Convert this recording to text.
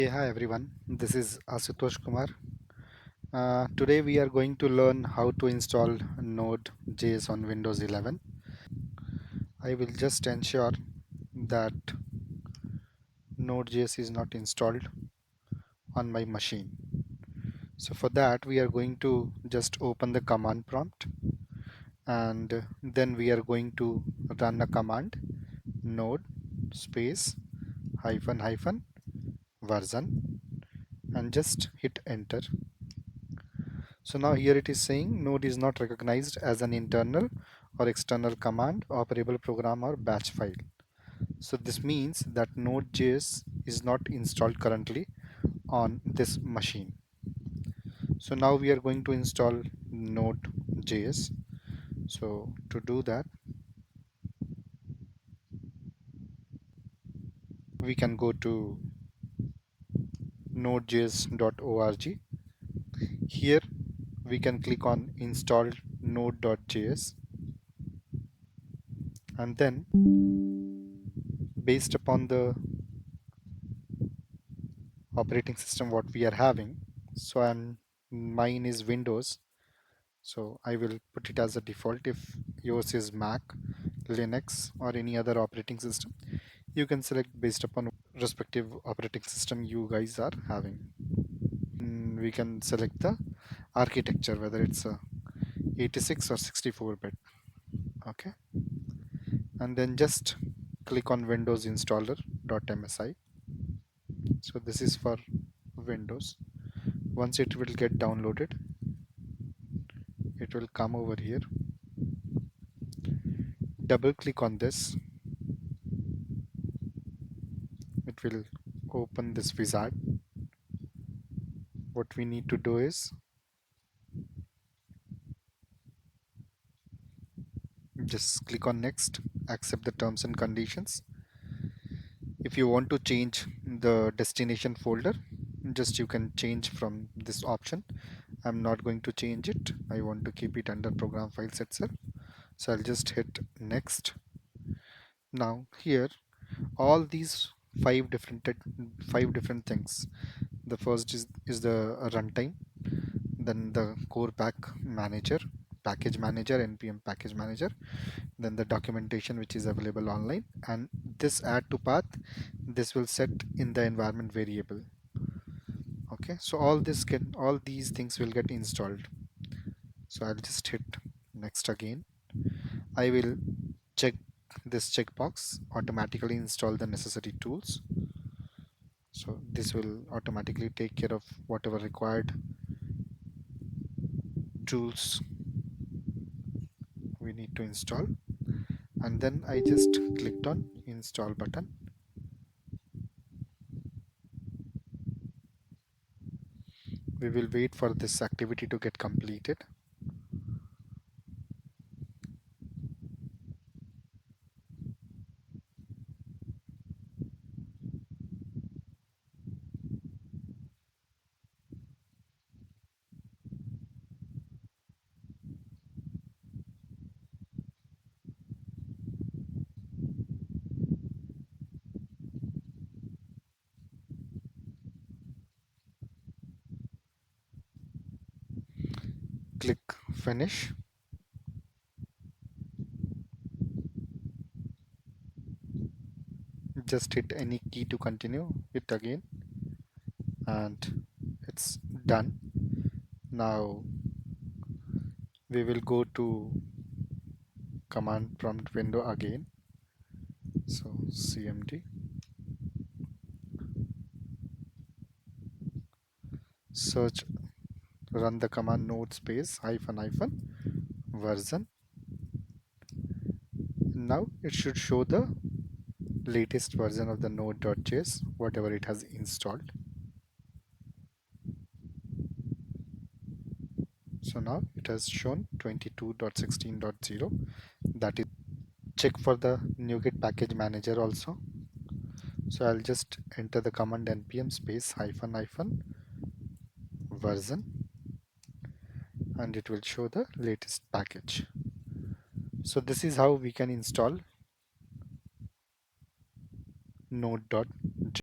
Hey, hi everyone, this is Asutosh Kumar. Today we are going to learn how to install Node.js on Windows 11. I will just ensure that Node.js is not installed on my machine. So for that we are going to just open the command prompt and then we are going to run a command node space hyphen hyphen version and just hit enter. So now here it is saying node is not recognized as an internal or external command, operable program or batch file. So this means that Node.js is not installed currently on this machine. So now we are going to install Node.js. So to do that, we can go to nodejs.org. Here we can click on install node.js and then based upon the operating system what we are having, so mine is Windows, so I will put it as a default. If yours is Mac, Linux or any other operating system, you can select based upon respective operating system you guys are having. We can select the architecture, whether it's a 86 or 64 bit. Okay, and then just click on Windows installer.msi. So this is for Windows. Once it will get downloaded, it will come over here. Double click on this, it will open this wizard. What we need to do is just click on next, accept the terms and conditions. If you want to change the destination folder, just you can change from this option. I'm not going to change it, I want to keep it under program files itself, so I'll just hit next. Now here all these five different things. The first is the runtime, then the core manager package manager, npm package manager, then the documentation which is available online, and this add to path, this will set in the environment variable. Okay, so all these things will get installed. So I'll just hit next again. I will check this checkbox, automatically install the necessary tools. So this will automatically take care of whatever required tools we need to install, and then I just clicked on install button. We will wait for this activity to get completed. Click finish. Just hit any key to continue it again, and it's done. Now we will go to command prompt window again. So cmd search, run the command node space hyphen hyphen version. Now it should show the latest version of the node.js, whatever it has installed. So now it has shown 22.16.0. That is, check for the NuGet package manager also. So I'll just enter the command npm space hyphen hyphen version, and it will show the latest package. So this is how we can install node.js.